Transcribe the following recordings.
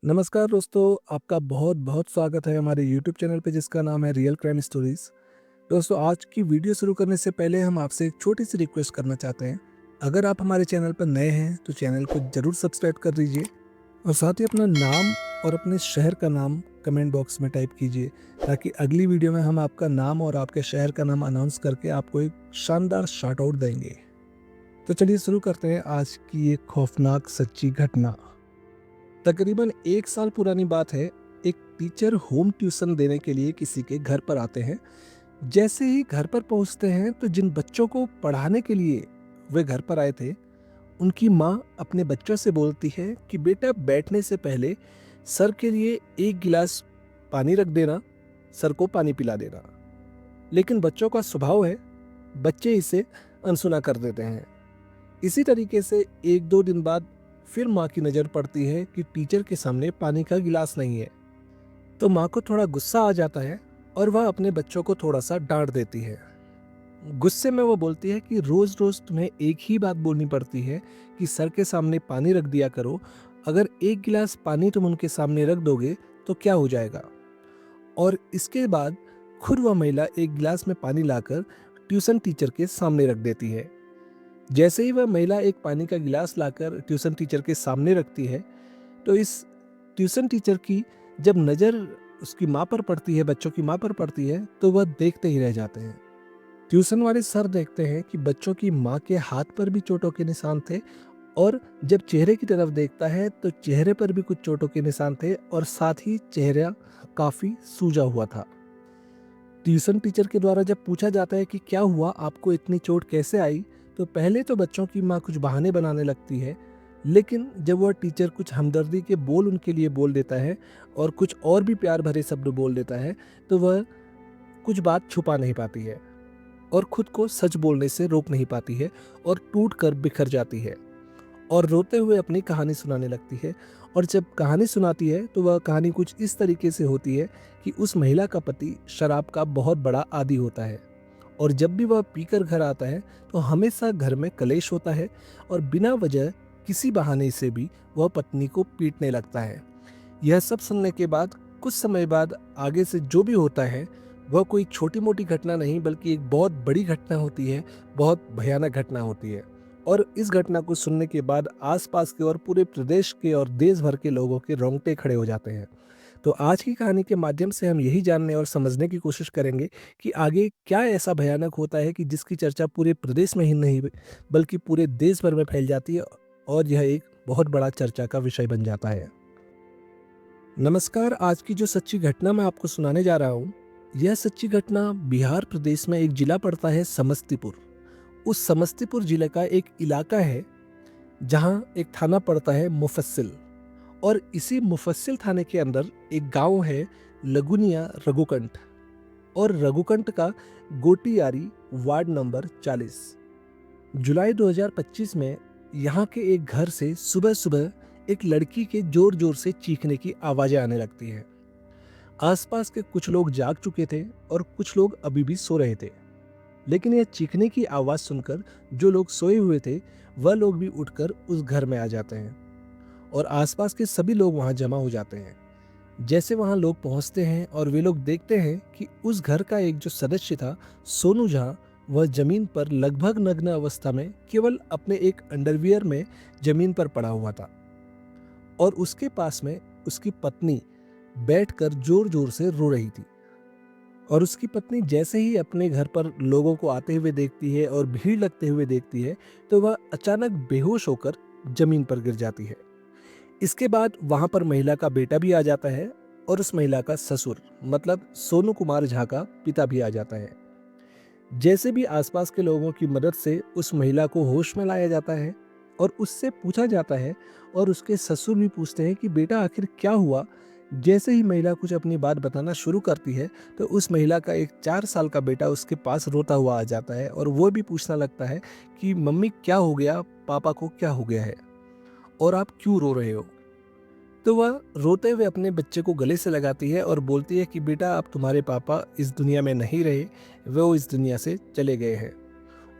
नमस्कार दोस्तों, आपका बहुत बहुत स्वागत है हमारे यूट्यूब चैनल पे जिसका नाम है रियल क्राइम स्टोरीज। दोस्तों, आज की वीडियो शुरू करने से पहले हम आपसे एक छोटी सी रिक्वेस्ट करना चाहते हैं। अगर आप हमारे चैनल पर नए हैं तो चैनल को जरूर सब्सक्राइब कर दीजिए और साथ ही अपना नाम और अपने शहर का नाम कमेंट बॉक्स में टाइप कीजिए, ताकि अगली वीडियो में हम आपका नाम और आपके शहर का नाम अनाउंस करके आपको एक शानदार शार्ट आउट देंगे। तो चलिए शुरू करते हैं आज की एक खौफनाक सच्ची घटना। तकरीबन 1 साल पुरानी बात है। एक टीचर होम ट्यूशन देने के लिए किसी के घर पर आते हैं। जैसे ही घर पर पहुंचते हैं तो जिन बच्चों को पढ़ाने के लिए वे घर पर आए थे, उनकी माँ अपने बच्चों से बोलती है कि बेटा, बैठने से पहले सर के लिए एक गिलास पानी रख देना, सर को पानी पिला देना। लेकिन बच्चों का स्वभाव है, बच्चे इसे अनसुना कर देते हैं। इसी तरीके से 1-2 दिन बाद फिर माँ की नज़र पड़ती है कि टीचर के सामने पानी का गिलास नहीं है। तो माँ को थोड़ा गुस्सा आ जाता है और वह अपने बच्चों को थोड़ा सा डांट देती है। गुस्से में वो बोलती है कि रोज रोज तुम्हें एक ही बात बोलनी पड़ती है कि सर के सामने पानी रख दिया करो। अगर एक गिलास पानी तुम उनके सामने रख दोगे तो क्या हो जाएगा। और इसके बाद खुद वह महिला एक गिलास में पानी लाकर ट्यूशन टीचर के सामने रख देती है। जैसे ही वह महिला एक पानी का गिलास लाकर ट्यूशन टीचर के सामने रखती है, तो इस ट्यूशन टीचर की जब नज़र उसकी माँ पर पड़ती है, बच्चों की माँ पर पड़ती है, तो वह देखते ही रह जाते हैं। ट्यूशन वाले सर देखते हैं कि बच्चों की माँ के हाथ पर भी चोटों के निशान थे, और जब चेहरे की तरफ देखता है तो चेहरे पर भी कुछ चोटों के निशान थे और साथ ही चेहरा काफ़ी सूजा हुआ था। ट्यूशन टीचर के द्वारा जब पूछा जाता है कि क्या हुआ, आपको इतनी चोट कैसे आई, तो पहले तो बच्चों की माँ कुछ बहाने बनाने लगती है। लेकिन जब वह टीचर कुछ हमदर्दी के बोल उनके लिए बोल देता है और कुछ और भी प्यार भरे शब्द बोल देता है, तो वह कुछ बात छुपा नहीं पाती है और खुद को सच बोलने से रोक नहीं पाती है और टूट कर बिखर जाती है और रोते हुए अपनी कहानी सुनाने लगती है। और जब कहानी सुनाती है तो वह कहानी कुछ इस तरीके से होती है कि उस महिला का पति शराब का बहुत बड़ा आदी होता है, और जब भी वह पीकर घर आता है तो हमेशा घर में कलेश होता है और बिना वजह किसी बहाने से भी वह पत्नी को पीटने लगता है। यह सब सुनने के बाद कुछ समय बाद आगे से जो भी होता है वह कोई छोटी मोटी घटना नहीं बल्कि एक बहुत बड़ी घटना होती है, बहुत भयानक घटना होती है। और इस घटना को सुनने के बाद आसपास के और पूरे प्रदेश के और देश भर के लोगों के रोंगटे खड़े हो जाते हैं। तो आज की कहानी के माध्यम से हम यही जानने और समझने की कोशिश करेंगे कि आगे क्या ऐसा भयानक होता है कि जिसकी चर्चा पूरे प्रदेश में ही नहीं बल्कि पूरे देश भर में फैल जाती है और यह एक बहुत बड़ा चर्चा का विषय बन जाता है। नमस्कार, आज की जो सच्ची घटना मैं आपको सुनाने जा रहा हूँ, यह सच्ची घटना बिहार प्रदेश में एक जिला पड़ता है समस्तीपुर। उस समस्तीपुर जिले का एक इलाका है जहाँ एक थाना पड़ता है मुफस्सिल, और इसी मुफस्सिल थाने के अंदर एक गांव है लगुनिया रघुकंठ, और रघुकंठ का गोटियारी वार्ड नंबर 40। जुलाई 2025 में यहाँ के एक घर से सुबह सुबह एक लड़की के जोर जोर से चीखने की आवाजें आने लगती हैं। आसपास के कुछ लोग जाग चुके थे और कुछ लोग अभी भी सो रहे थे, लेकिन यह चीखने की आवाज सुनकर जो लोग सोए हुए थे वह लोग भी उठकर उस घर में आ जाते हैं और आसपास के सभी लोग वहां जमा हो जाते हैं। जैसे वहां लोग पहुंचते हैं और वे लोग देखते हैं कि उस घर का एक जो सदस्य था, सोनू झा, वह जमीन पर लगभग नग्न अवस्था में केवल अपने एक अंडरवियर में जमीन पर पड़ा हुआ था, और उसके पास में उसकी पत्नी बैठकर जोर जोर से रो रही थी। और उसकी पत्नी जैसे ही अपने घर पर लोगों को आते हुए देखती है और भीड़ लगते हुए देखती है, तो वह अचानक बेहोश होकर जमीन पर गिर जाती है। इसके बाद वहां पर महिला का बेटा भी आ जाता है और उस महिला का ससुर मतलब सोनू कुमार झा का पिता भी आ जाता है। जैसे भी आसपास के लोगों की मदद से उस महिला को होश में लाया जाता है और उससे पूछा जाता है, और उसके ससुर भी पूछते हैं कि बेटा आखिर क्या हुआ। जैसे ही महिला कुछ अपनी बात बताना शुरू करती है तो उस महिला का एक 4 साल का बेटा उसके पास रोता हुआ आ जाता है और वो भी पूछना लगता है कि मम्मी क्या हो गया, पापा को क्या हो गया है और आप क्यों रो रहे हो। तो वह रोते हुए अपने बच्चे को गले से लगाती है और बोलती है कि बेटा, अब तुम्हारे पापा इस दुनिया में नहीं रहे, वो इस दुनिया से चले गए हैं।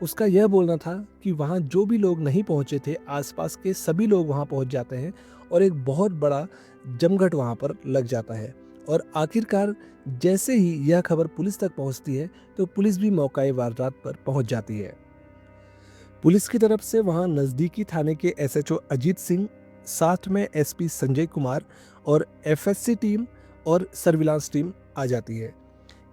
उसका यह बोलना था कि वहाँ जो भी लोग नहीं पहुँचे थे, आसपास के सभी लोग वहाँ पहुँच जाते हैं और एक बहुत बड़ा जमघट वहाँ पर लग जाता है। और आखिरकार जैसे ही यह खबर पुलिस तक पहुँचती है तो पुलिस भी मौका वारदात पर पहुँच जाती है। पुलिस की तरफ से वहां नजदीकी थाने के एसएचओ अजीत सिंह, साथ में एसपी संजय कुमार और एफएससी टीम और सर्विलांस टीम आ जाती है।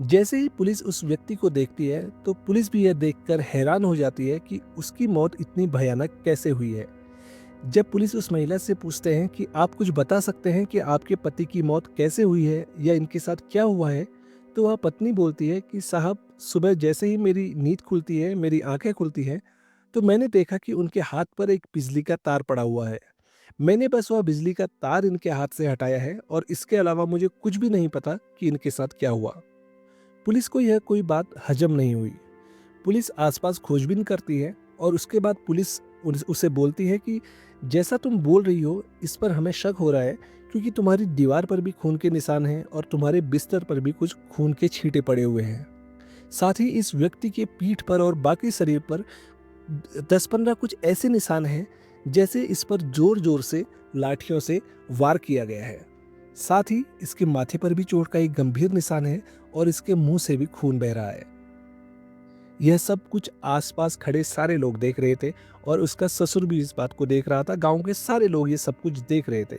जैसे ही पुलिस उस व्यक्ति को देखती है तो पुलिस भी यह देखकर हैरान हो जाती है कि उसकी मौत इतनी भयानक कैसे हुई है। जब पुलिस उस महिला से पूछते हैं कि आप कुछ बता सकते हैं कि आपके पति की मौत कैसे हुई है या इनके साथ क्या हुआ है, तो वह पत्नी बोलती है कि साहब, सुबह जैसे ही मेरी नींद खुलती है, मेरी आंखें खुलती हैं, तो मैंने देखा कि उनके हाथ पर एक बिजली का तार पड़ा हुआ है। मैंने बस वह बिजली का तार इनके हाथ से हटाया है और इसके अलावा मुझे कुछ भी नहीं पता कि इनके साथ क्या हुआ। पुलिस को यह कोई बात हजम नहीं हुई। पुलिस आसपास खोजबीन करती है और उसके बाद पुलिस उसे बोलती है कि जैसा तुम बोल रही हो इस पर हमें शक हो रहा है, क्योंकि तुम्हारी दीवार पर भी खून के निशान हैं और तुम्हारे बिस्तर पर भी कुछ खून के छींटे पड़े हुए हैं। साथ ही इस व्यक्ति के पीठ पर और बाकी शरीर पर 10-15 कुछ ऐसे निशान हैं जैसे इस पर जोर जोर से लाठियों से वार किया गया है। साथ ही इसके माथे पर भी चोट का एक गंभीर निशान है और इसके मुंह से भी खून बह रहा है। यह सब कुछ आसपास खड़े सारे लोग देख रहे थे और उसका ससुर भी इस बात को देख रहा था। गांव के सारे लोग ये सब कुछ देख रहे थे,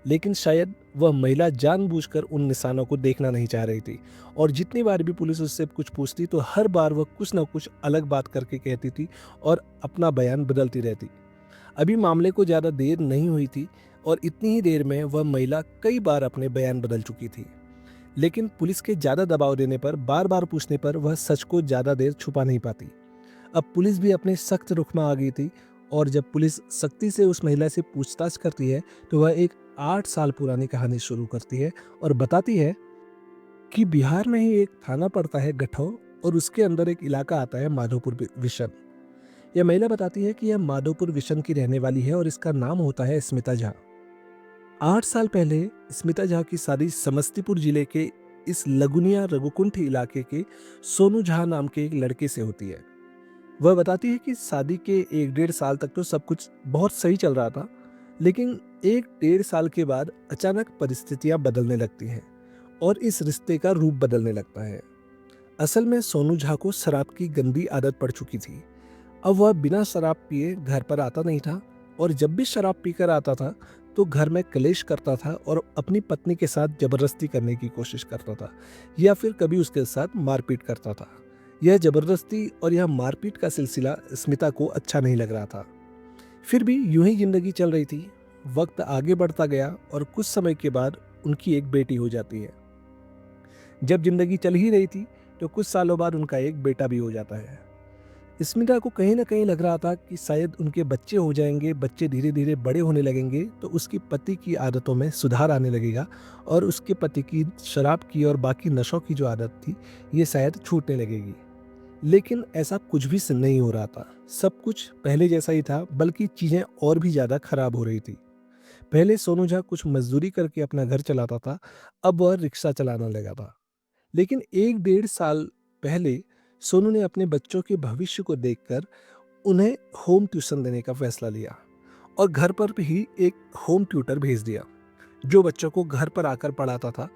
लेकिन शायद वह महिला जानबूझकर उन निशानों को देखना नहीं चाह रही थी। और जितनी बार भी पुलिस उससे कुछ पूछती तो हर बार वह कुछ ना कुछ अलग बात करके कहती थी और अपना बयान बदलती रहती। अभी मामले को ज़्यादा देर नहीं हुई थी और इतनी ही देर में वह महिला कई बार अपने बयान बदल चुकी थी। लेकिन पुलिस के ज़्यादा दबाव देने पर, बार बार पूछने पर वह सच को ज़्यादा देर छुपा नहीं पाती। अब पुलिस भी अपने सख्त रुख में आ गई थी और जब पुलिस सख्ती से उस महिला से पूछताछ करती है तो वह एक 8 साल पुरानी कहानी शुरू करती है और बताती है कि बिहार में ही एक थाना पड़ता है गठौ और उसके अंदर एक इलाका आता है माधोपुर विशन। यह महिला बताती है कि यह माधोपुर विशन की रहने वाली है और इसका नाम होता है स्मिता झा। 8 साल पहले स्मिता झा की शादी समस्तीपुर जिले के इस लगुनिया रघुकुंठ इलाके के सोनू झा नाम के एक लड़के से होती है। वह बताती है कि शादी के 1-1.5 साल तक तो सब कुछ बहुत सही चल रहा था, लेकिन 1-1.5 साल के बाद अचानक परिस्थितियां बदलने लगती हैं और इस रिश्ते का रूप बदलने लगता है। असल में सोनू झा को शराब की गंदी आदत पड़ चुकी थी। अब वह बिना शराब पिए घर पर आता नहीं था और जब भी शराब पीकर आता था तो घर में कलेश करता था और अपनी पत्नी के साथ जबरदस्ती करने की कोशिश करता था या फिर कभी उसके साथ मारपीट करता था। यह जबरदस्ती और यह मारपीट का सिलसिला स्मिता को अच्छा नहीं लग रहा था। फिर भी यूं ही जिंदगी चल रही थी। वक्त आगे बढ़ता गया और कुछ समय के बाद उनकी एक बेटी हो जाती है। जब जिंदगी चल ही रही थी तो कुछ सालों बाद उनका एक बेटा भी हो जाता है। स्मिता को कहीं ना कहीं लग रहा था कि शायद उनके बच्चे हो जाएंगे, बच्चे धीरे धीरे बड़े होने लगेंगे तो उसकी पति की आदतों में सुधार आने लगेगा और उसके पति की शराब की और बाकी नशों की जो आदत थी ये शायद छूटने लगेगी। लेकिन ऐसा कुछ भी नहीं हो रहा था। सब कुछ पहले जैसा ही था, बल्कि चीजें और भी ज्यादा खराब हो रही थी। पहले सोनू झा कुछ मजदूरी करके अपना घर चलाता था, अब वह रिक्शा चलाना लगा था। लेकिन 1-1.5 साल पहले सोनू ने अपने बच्चों के भविष्य को देखकर उन्हें होम ट्यूशन देने का फैसला लिया और घर पर ही एक होम ट्यूटर भेज दिया जो बच्चों को घर पर आकर पढ़ाता था।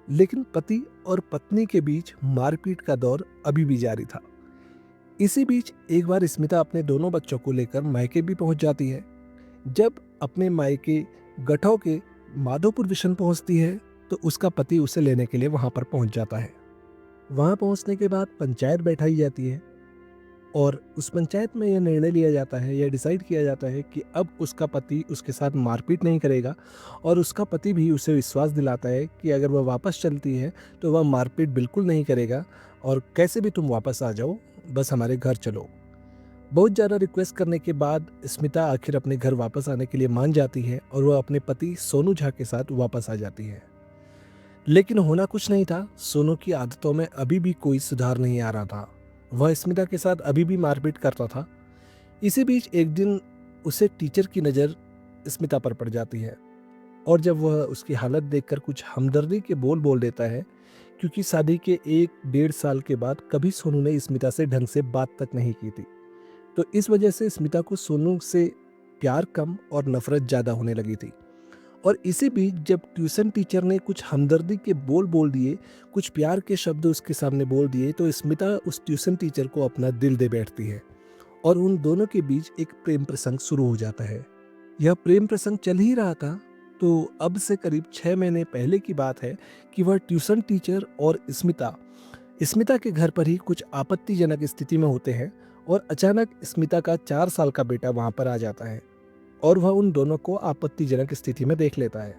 लेकिन पति और पत्नी के बीच मारपीट का दौर अभी भी जारी था। इसी बीच एक बार स्मिता अपने दोनों बच्चों को लेकर मायके भी पहुंच जाती है। जब अपने मायके गठौ के माधोपुर विशन पहुंचती है तो उसका पति उसे लेने के लिए वहां पर पहुंच जाता है। वहां पहुंचने के बाद पंचायत बैठाई जाती है और उस पंचायत में यह निर्णय लिया जाता है, यह डिसाइड किया जाता है कि अब उसका पति उसके साथ मारपीट नहीं करेगा और उसका पति भी उसे विश्वास दिलाता है कि अगर वह वापस चलती है तो वह मारपीट बिल्कुल नहीं करेगा और कैसे भी तुम वापस आ जाओ, बस हमारे घर चलो। बहुत ज़्यादा रिक्वेस्ट करने के बाद स्मिता आखिर अपने घर वापस आने के लिए मान जाती है और वह अपने पति सोनू झा के साथ वापस आ जाती है। लेकिन होना कुछ नहीं था। सोनू की आदतों में अभी भी कोई सुधार नहीं आ रहा था। वह स्मिता के साथ अभी भी मारपीट करता था। इसी बीच एक दिन उसे टीचर की नज़र स्मिता पर पड़ जाती है और जब वह उसकी हालत देखकर कुछ हमदर्दी के बोल बोल देता है, क्योंकि शादी के 1-1.5 साल के बाद कभी सोनू ने स्मिता से ढंग से बात तक नहीं की थी, तो इस वजह से स्मिता को सोनू से प्यार कम और नफरत ज़्यादा होने लगी थी और इसी बीच जब ट्यूशन टीचर ने कुछ हमदर्दी के बोल दिए, कुछ प्यार के शब्द उसके सामने बोल दिए, तो स्मिता उस ट्यूशन टीचर को अपना दिल दे बैठती है और उन दोनों के बीच एक प्रेम प्रसंग शुरू हो जाता है। यह प्रेम प्रसंग चल ही रहा था तो अब से करीब 6 महीने पहले की बात है कि वह ट्यूशन टीचर और स्मिता के घर पर ही कुछ आपत्तिजनक स्थिति में होते हैं और अचानक स्मिता का 4 साल का बेटा वहां पर आ जाता है और वह उन दोनों को आपत्तिजनक स्थिति में देख लेता है।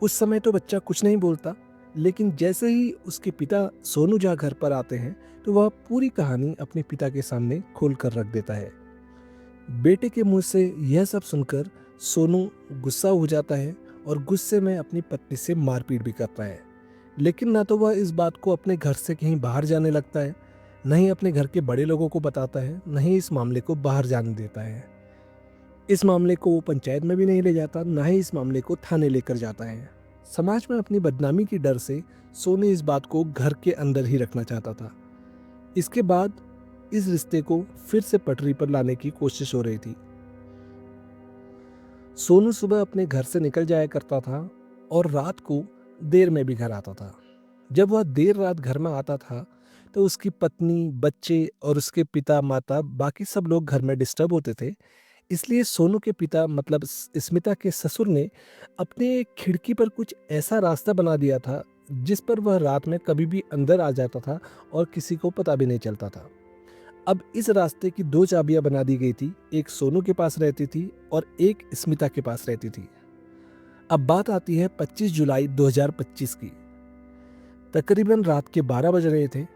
उस समय तो बच्चा कुछ नहीं बोलता, लेकिन जैसे ही उसके पिता सोनू झा घर पर आते हैं तो वह पूरी कहानी अपने पिता के सामने खोल कर रख देता है। बेटे के मुंह से यह सब सुनकर सोनू गुस्सा हो जाता है और गुस्से में अपनी पत्नी से मारपीट भी करता है। लेकिन ना तो वह इस बात को अपने घर से कहीं बाहर जाने लगता है, न ही अपने घर के बड़े लोगों को बताता है, न ही इस मामले को बाहर जाने देता है। इस मामले को वो पंचायत में भी नहीं ले जाता, न ही इस मामले को थाने लेकर जाता है। समाज में अपनी बदनामी की डर से सोनू इस बात को घर के अंदर ही रखना चाहता था। इसके बाद इस रिश्ते को फिर से पटरी पर लाने की कोशिश हो रही थी। सोनू सुबह अपने घर से निकल जाया करता था और रात को देर में भी घर आता था। जब वह देर रात घर में आता था तो उसकी पत्नी, बच्चे और उसके पिता, माता, बाकी सब लोग घर में डिस्टर्ब होते थे। इसलिए सोनू के पिता मतलब स्मिता के ससुर ने अपने खिड़की पर कुछ ऐसा रास्ता बना दिया था जिस पर वह रात में कभी भी अंदर आ जाता था और किसी को पता भी नहीं चलता था। अब इस रास्ते की 2 चाबियां बना दी गई थी, एक सोनू के पास रहती थी और एक स्मिता के पास रहती थी। अब बात आती है 25 जुलाई 2025 की। तकरीबन रात के 12 बज रहे थे।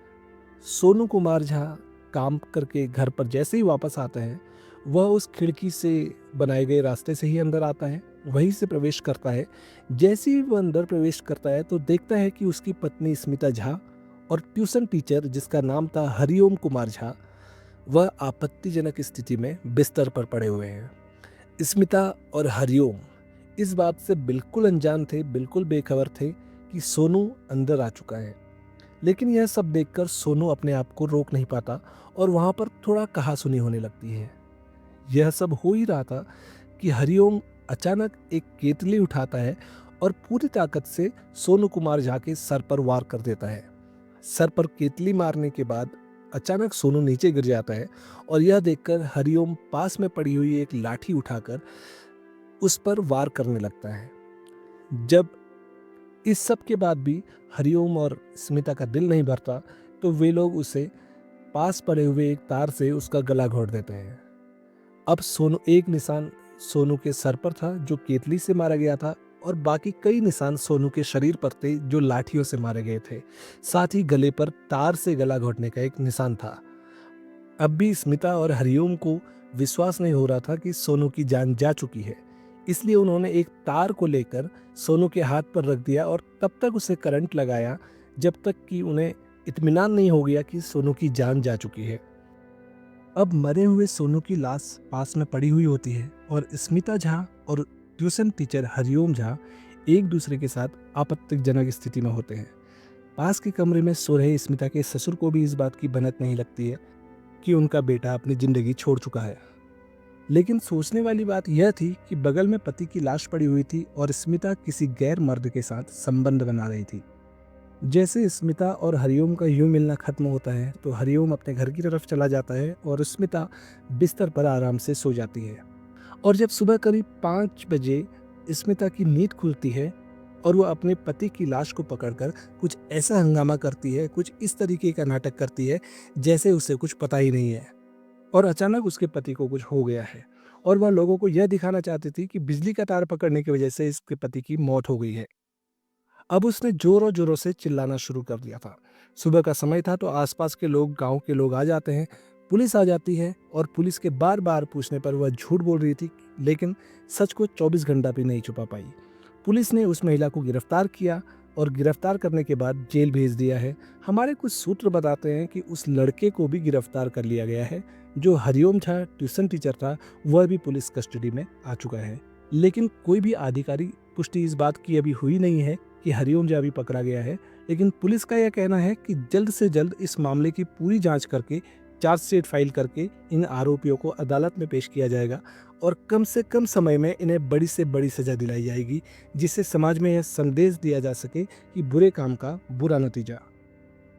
सोनू कुमार झा काम करके घर पर जैसे ही वापस आते हैं, वह उस खिड़की से बनाए गए रास्ते से ही अंदर आता है, वहीं से प्रवेश करता है। जैसे ही वह अंदर प्रवेश करता है तो देखता है कि उसकी पत्नी स्मिता झा और ट्यूशन टीचर जिसका नाम था हरिओम कुमार झा, वह आपत्तिजनक स्थिति में बिस्तर पर पड़े हुए हैं। स्मिता और हरिओम इस बात से बिल्कुल अनजान थे, बिल्कुल बेखबर थे कि सोनू अंदर आ चुका है। लेकिन यह सब देखकर सोनू अपने आप को रोक नहीं पाता और वहां पर थोड़ा कहासुनी होने लगती है। यह सब हो ही रहा था कि हरिओम अचानक एक केतली उठाता है और पूरी ताकत से सोनू कुमार झा के सर पर वार कर देता है। सर पर केतली मारने के बाद अचानक सोनू नीचे गिर जाता है और यह देखकर हरिओम पास में पड़ी हुई एक लाठी उठाकर उस पर वार करने लगता है। जब इस सब के बाद भी हरिओम और स्मिता का दिल नहीं भरता तो वे लोग उसे पास पड़े हुए एक तार से उसका गला घोट देते हैं। अब एक निशान सोनू के सर पर था जो केतली से मारा गया था और बाकी कई निशान सोनू के शरीर पर थे जो लाठियों से मारे गए थे। साथ ही गले पर तार से गला घोटने का एक निशान था। अब भी स्मिता और हरिओम को विश्वास नहीं हो रहा था कि सोनू की जान जा चुकी है, इसलिए उन्होंने एक तार को लेकर सोनू के हाथ पर रख दिया और तब तक उसे करंट लगाया जब तक कि उन्हें इत्मीनान नहीं हो गया कि सोनू की जान जा चुकी है। अब मरे हुए सोनू की लाश पास में पड़ी हुई होती है और स्मिता झा और ट्यूशन टीचर हरिओम झा एक दूसरे के साथ आपत्तिजनक स्थिति में होते हैं। पास के कमरे में सो रहे स्मिता के ससुर को भी इस बात की भनक नहीं लगती है कि उनका बेटा अपनी जिंदगी छोड़ चुका है। लेकिन सोचने वाली बात यह थी कि बगल में पति की लाश पड़ी हुई थी और स्मिता किसी गैर मर्द के साथ संबंध बना रही थी। जैसे स्मिता और हरिओम का यूं मिलना खत्म होता है तो हरिओम अपने घर की तरफ चला जाता है और स्मिता बिस्तर पर आराम से सो जाती है। और जब सुबह करीब 5 बजे स्मिता की नींद खुलती है और वह अपने पति की लाश को पकड़कर कुछ ऐसा हंगामा करती है, कुछ इस तरीके का नाटक करती है जैसे उसे कुछ पता ही नहीं है और अचानक उसके पति को कुछ हो गया है और वह लोगों को यह दिखाना चाहती थी कि बिजली का तार पकड़ने की वजह से इसके पति की मौत हो गई है। अब उसने जोरों जोरों से चिल्लाना शुरू कर दिया था। सुबह का समय था तो आसपास के लोग, गांव के लोग आ जाते हैं, पुलिस आ जाती है और पुलिस के बार बार पूछने पर वह झूठ बोल रही थी, लेकिन सच को 24 घंटा भी नहीं छुपा पाई। पुलिस ने उस महिला को गिरफ्तार किया और गिरफ्तार करने के बाद जेल भेज दिया है। हमारे कुछ सूत्र बताते हैं कि उस लड़के को भी गिरफ्तार कर लिया गया है। जो हरिओम झा ट्यूशन टीचर था वह भी पुलिस कस्टडी में आ चुका है, लेकिन कोई भी आधिकारिक पुष्टि इस बात की अभी हुई नहीं है कि हरिओम झा भी पकड़ा गया है। लेकिन पुलिस का यह कहना है कि जल्द से जल्द इस मामले की पूरी जांच करके चार्जशीट फाइल करके इन आरोपियों को अदालत में पेश किया जाएगा और कम से कम समय में इन्हें बड़ी से बड़ी सजा दिलाई जाएगी, जिससे समाज में यह संदेश दिया जा सके कि बुरे काम का बुरा नतीजा।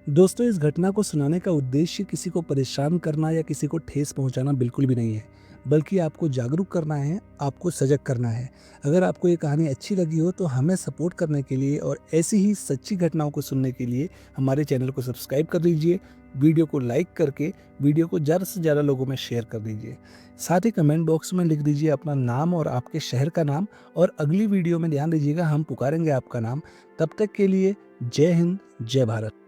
दोस्तों, इस घटना को सुनाने का उद्देश्य किसी को परेशान करना या किसी को ठेस पहुंचाना बिल्कुल भी नहीं है, बल्कि आपको जागरूक करना है, आपको सजग करना है। अगर आपको ये कहानी अच्छी लगी हो तो हमें सपोर्ट करने के लिए और ऐसी ही सच्ची घटनाओं को सुनने के लिए हमारे चैनल को सब्सक्राइब कर लीजिए, वीडियो को लाइक करके वीडियो को ज़्यादा से ज़्यादा लोगों में शेयर कर दीजिए। साथ ही कमेंट बॉक्स में लिख दीजिए अपना नाम और आपके शहर का नाम, और अगली वीडियो में ध्यान दीजिएगा हम पुकारेंगे आपका नाम। तब तक के लिए जय हिंद, जय भारत।